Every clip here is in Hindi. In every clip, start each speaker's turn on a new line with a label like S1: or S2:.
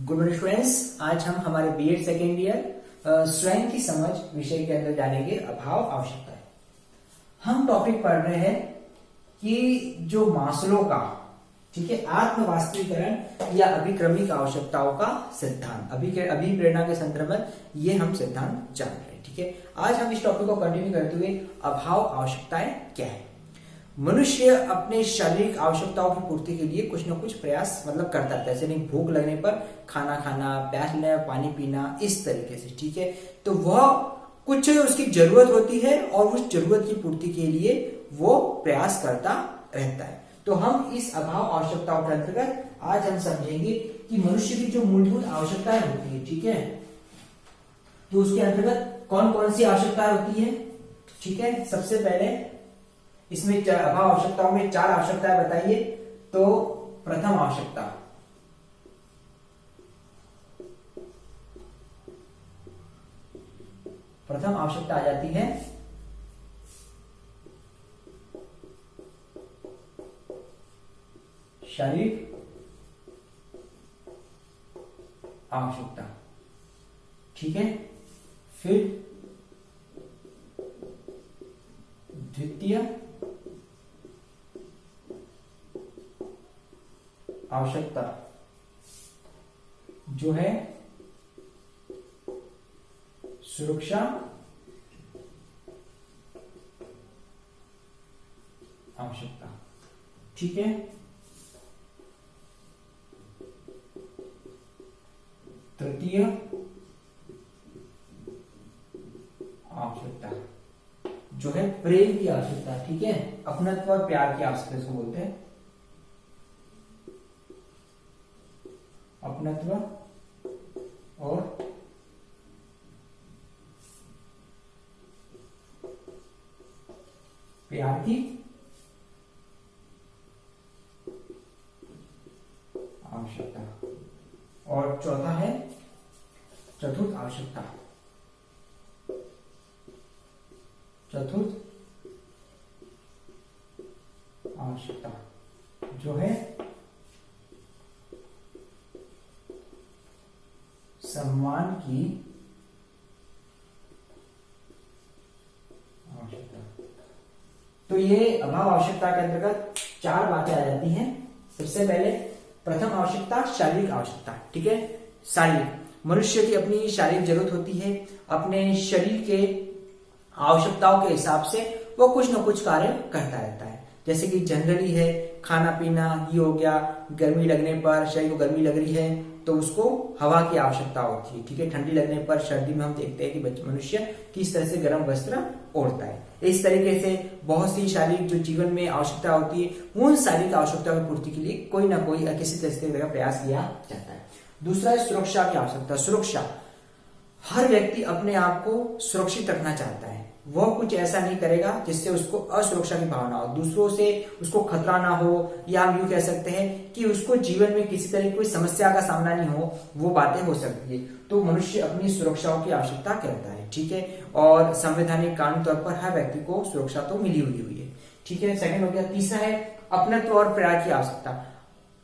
S1: Good morning students. आज हम हमारे बीएड सेकेंड ईयर स्वयं की समझ विषय के अंदर जानेंगे अभाव आवश्यकताएं। हम टॉपिक पढ़ रहे हैं कि जो मास्लो का ठीक है आत्म वास्तविकरण या अभिक्रमिक आवश्यकताओं का सिद्धांत अभिप्रेरणा के संदर्भ में ये हम सिद्धांत जान रहे हैं। ठीक है, आज हम इस टॉपिक को कंटिन्यू करते हुए अभाव आवश्यकताएं क्या है। मनुष्य अपने शारीरिक आवश्यकताओं की पूर्ति के लिए कुछ न कुछ प्रयास करता है, जैसे नहीं भूख लगने पर खाना खाना, प्यास लगने पर पानी पीना, इस तरीके से। ठीक है, तो वह कुछ उसकी जरूरत होती है और उस जरूरत की पूर्ति के लिए वो प्रयास करता रहता है। तो हम इस अभाव आवश्यकताओं के अंतर्गत आज हम समझेंगे कि मनुष्य की जो मूलभूत आवश्यकताएं होती है, ठीक है, तो उसके अंतर्गत कौन कौन सी आवश्यकताएं होती है। ठीक है, सबसे पहले इसमें अभाव आवश्यकताओं में 4 आवश्यकताएं बताइए। तो प्रथम आवश्यकता आ जाती है शारीरिक आवश्यकता। ठीक है, फिर द्वितीय आवश्यकता जो है सुरक्षा आवश्यकता। ठीक है, तृतीय आवश्यकता जो है प्रेम की आवश्यकता। ठीक है, अपनत्व और प्यार की आवश्यकता इसको बोलते हैं, अपनत्व और प्यार की आवश्यकता। और चौथा है चतुर्थ आवश्यकता। चतुर्थ आवश्यकता जो है सम्मान की आवश्यकता। तो ये अभाव आवश्यकता के अंतर्गत 4 बातें आ जाती हैं। सबसे पहले प्रथम आवश्यकता शारीरिक आवश्यकता। ठीक है, शारीरिक मनुष्य की अपनी शारीरिक जरूरत होती है। अपने शरीर के आवश्यकताओं के हिसाब से वो कुछ न कुछ कार्य करता रहता है, जैसे कि जनरली है खाना पीना, ये हो गया। गर्मी लगने पर शरीर को गर्मी लग रही है तो उसको हवा की आवश्यकता होती है। ठीक है, ठंडी लगने पर सर्दी में हम देखते हैं कि मनुष्य किस तरह से गर्म वस्त्र ओढ़ता है। इस तरीके से बहुत सी शारीरिक जो जीवन में आवश्यकता होती है, उन शारीरिक आवश्यकताओं की पूर्ति के लिए कोई ना कोई किसी तरह का प्रयास किया जाता है। दूसरा है सुरक्षा की आवश्यकता। सुरक्षा, हर व्यक्ति अपने आप को सुरक्षित रखना चाहता है। वह कुछ ऐसा नहीं करेगा जिससे उसको असुरक्षा की भावना हो, दूसरों से उसको खतरा ना हो, या हम यूं कह सकते हैं कि उसको जीवन में किसी तरह की कोई समस्या का सामना नहीं हो, वो बातें हो सकती है। तो मनुष्य अपनी सुरक्षाओं की आवश्यकता करता है। ठीक है, और संवैधानिक कानूनी तौर पर हर व्यक्ति को सुरक्षा तो मिली हुई है। ठीक है, सेकंड हो गया। तीसरा है अपनत्व और प्यार की आवश्यकता।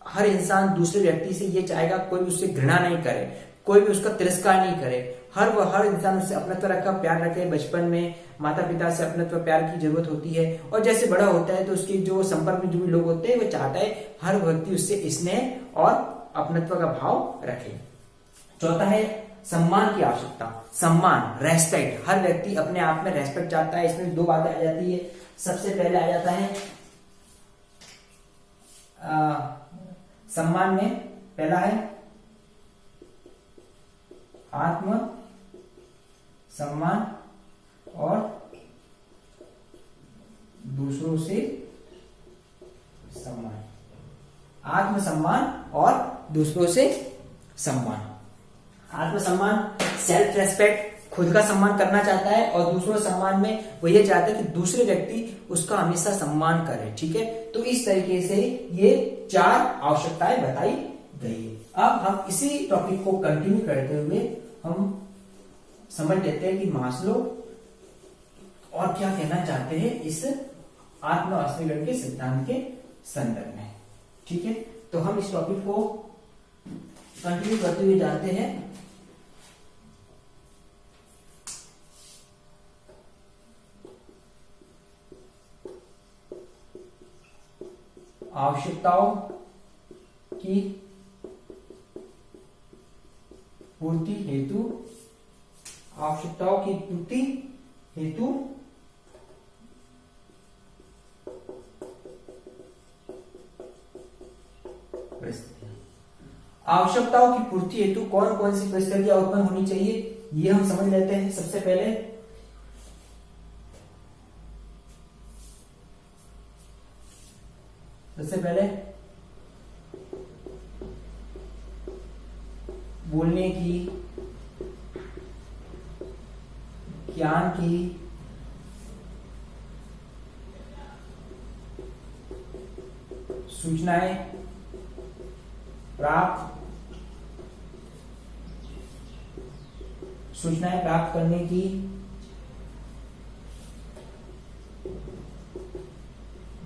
S1: हर इंसान दूसरे व्यक्ति से ये चाहेगा कोई उससे घृणा नहीं करे, कोई भी उसका तिरस्कार नहीं करे। हर इंसान उससे अपनत्व रखा, प्यार रखे। बचपन में माता पिता से अपनत्व प्यार की जरूरत होती है, और जैसे बड़ा होता है तो उसके जो संपर्क में जो भी लोग होते हैं वो चाहता है हर व्यक्ति उससे स्नेह और अपनत्व का भाव रखे। चौथा है सम्मान की आवश्यकता। सम्मान, रेस्पेक्ट, हर व्यक्ति अपने आप में रेस्पेक्ट चाहता है। इसमें 2 बातें आ जाती है। सबसे पहले आ जाता है सम्मान में पहला है आत्म सम्मान और दूसरों से सम्मान। आत्मसम्मान और दूसरों से सम्मान। आत्मसम्मान सेल्फ रेस्पेक्ट, खुद का सम्मान करना चाहता है, और दूसरों सम्मान में वो ये चाहता है कि दूसरे व्यक्ति उसका हमेशा सम्मान करे। ठीक है, तो इस तरीके से ये 4 आवश्यकताएं बताई गई है। अब हम इसी टॉपिक को कंटिन्यू करते हुए हम समझ लेते हैं कि मास्लो और क्या कहना चाहते हैं इस आत्म वास्तविकरण के सिद्धांत के संदर्भ में। ठीक है, तो हम इस टॉपिक को कंटिन्यू करते हुए जानते हैं। आवश्यकताओं की पूर्ति हेतु, आवश्यकताओं की पूर्ति हेतु आवश्यकताओं की पूर्ति हेतु कौन कौन सी परिस्थितियां उत्पन्न होनी चाहिए, ये हम समझ लेते हैं। सबसे पहले बोलने की, ज्ञान की, सूचनाएं प्राप्त करने की,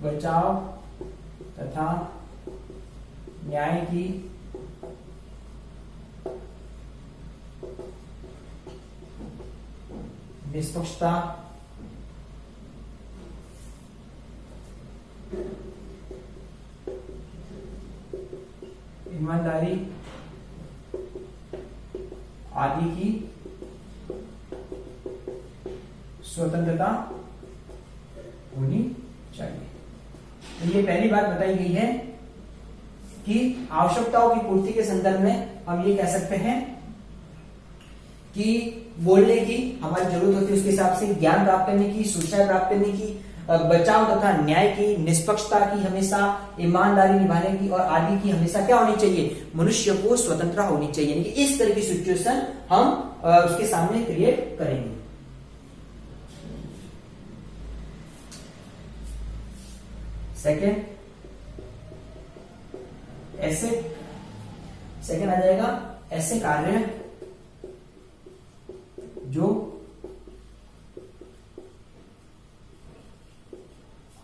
S1: बचाव तथा न्याय की, निष्पक्षता, ईमानदारी आदि की स्वतंत्रता होनी चाहिए। तो ये पहली बात बताई गई है कि आवश्यकताओं की पूर्ति के संदर्भ में हम ये कह सकते हैं कि बोलने की हमारी जरूरत होती है, उसके हिसाब से ज्ञान प्राप्त करने की, सूचना प्राप्त करने की, बचाव तथा न्याय की, निष्पक्षता की, हमेशा ईमानदारी निभाने की, और आदि की हमेशा क्या होनी चाहिए, मनुष्य को स्वतंत्रता होनी चाहिए। यानी कि इस तरह की सिचुएशन हम उसके सामने क्रिएट करेंगे। सेकंड आ जाएगा ऐसे कार्य जो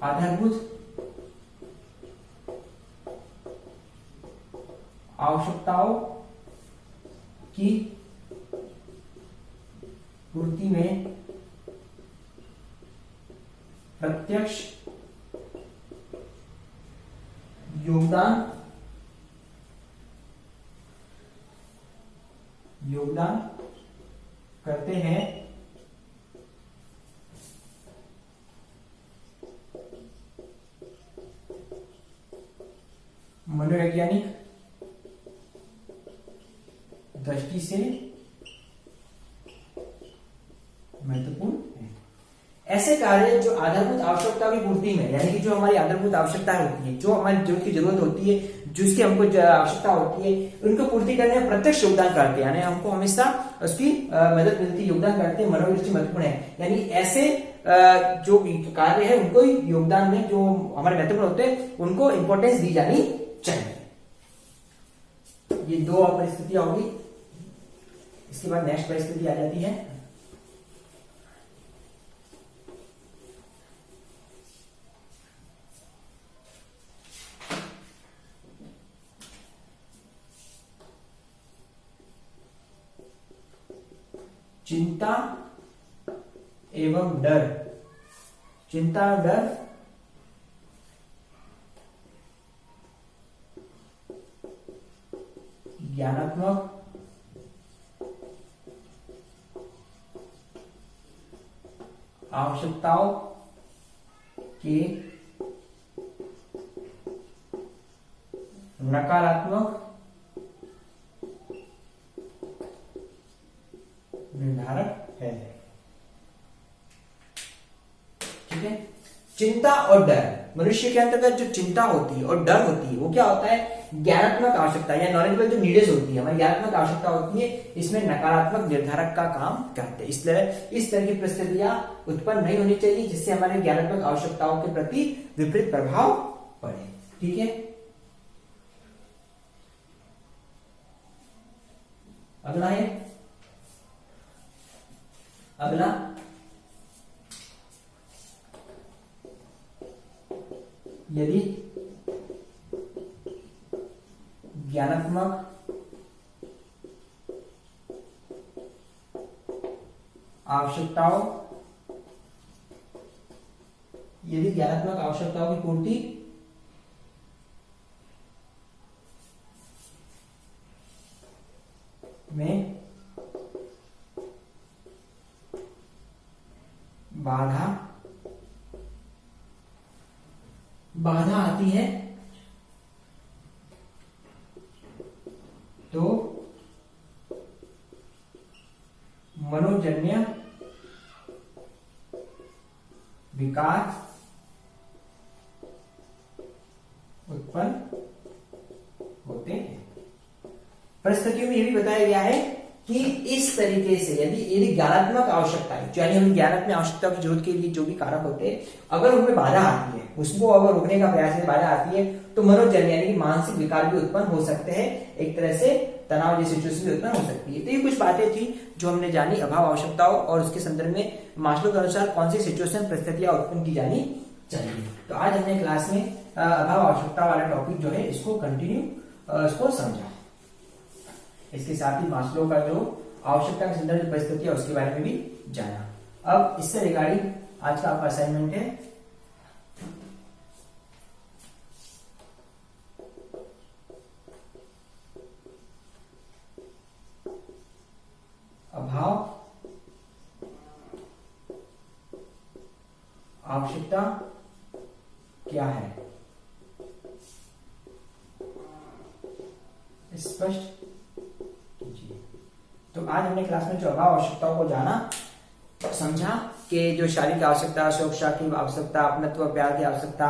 S1: आधारभूत आवश्यकताओं की पूर्ति में प्रत्यक्ष योगदान करते हैं। मनोवैज्ञानिक दृष्टि से महत्वपूर्ण है। ऐसे कार्य जो आधारभूत आवश्यकता की पूर्ति में, यानी कि जो हमारी आधारभूत आवश्यकता होती है, जो हमारी जरूरत की जरूरत होती है, जिसकी हमको आवश्यकता होती है, उनको पूर्ति करने में प्रत्यक्ष योगदान करते हैं, यानी हमको हमेशा उसकी मदद मिलती, योगदान करते हैं। मनोवृत्ति महत्वपूर्ण है, यानी ऐसे जो कार्य है उनको योगदान में जो हमारे महत्वपूर्ण होते हैं उनको इंपॉर्टेंस दी जानी चाहिए। ये दो परिस्थितियां होगी। इसके बाद नेक्स्ट परिस्थिति आ जाती है चिंता एवं डर। चिंता और डर ज्ञानात्मक आवश्यकताओं के नकारात्मक निर्धारक है। ठीक है। चिंता और डर, मनुष्य के अंतर्गत जो चिंता होती है और डर होती है वो क्या होता है, ज्ञानात्मक आवश्यकता या नॉलेजेबल जो नीड्स होती है, हमारी ज्ञानात्मक आवश्यकता होती है, इसमें नकारात्मक निर्धारक का काम करते हैं। इसलिए इस तरह की परिस्थितियां उत्पन्न नहीं होनी चाहिए जिससे हमारे ज्ञानात्मक आवश्यकताओं के प्रति विपरीत प्रभाव पड़े। ठीक है। अगला यदि ज्ञानात्मक आवश्यकताओं, यदि ज्ञानात्मक आवश्यकताओं की पूर्ति में बाधा आती है तो मनोजन्य विकार उत्पन्न होते हैं। परिस्थितियों में यह भी बताया गया है कि इस तरीके से यदि ज्ञानात्मक आवश्यकताएं, यानी हम ज्ञानात्मक आवश्यकता की जरूरत के लिए जो भी कारक होते हैं, अगर उनमें बाधा आती है, उसको अगर रोकने का प्रयास में बाधा आती है, तो मनोजन्य यानी कि मानसिक विकार भी उत्पन्न हो सकते हैं। एक तरह से तनाव जैसी सिचुएशन भी उत्पन्न हो सकती है। तो ये कुछ बातें थी जो हमने जानी अभाव आवश्यकताओं, और उसके संदर्भ में मास्लो के अनुसार कौन सी सिचुएशन परिस्थितियां उत्पन्न की जानी चाहिए। तो आज हमने क्लास में अभाव आवश्यकता वाला टॉपिक जो है इसको कंटिन्यू इसको समझा। इसके साथ ही मास्लो का जो आवश्यकता के संदर्भ परिस्थिति है उसके बारे में भी जाना। अब इससे रिगार्डिंग आज का आपका असाइनमेंट है अभाव आवश्यकता क्या है, स्पष्ट कीजिए। तो आज हमने क्लास में जो अभाव आवश्यकताओं को जाना, समझा कि जो शारीरिक आवश्यकता, सुरक्षा की आवश्यकता, अपनत्व प्यार की आवश्यकता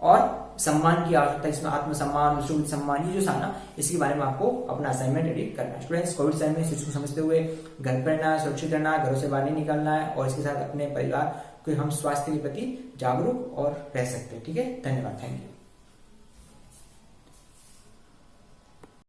S1: और सम्मान की आवश्यकता, इसमें आत्मसम्मान, विश्व सम्मान, ये जो साना, इसके बारे में आपको अपना असाइनमेंट रेडी करना है। स्टूडेंट्स, कोविड समय में इस चीज को समझते हुए घर पर रहना, सुरक्षित रहना, घरों से बाहर नहीं निकलना है, और इसके साथ अपने परिवार को हम स्वास्थ्य के प्रति जागरूक और रह सकते हैं। ठीक है, धन्यवाद, थैंक यू।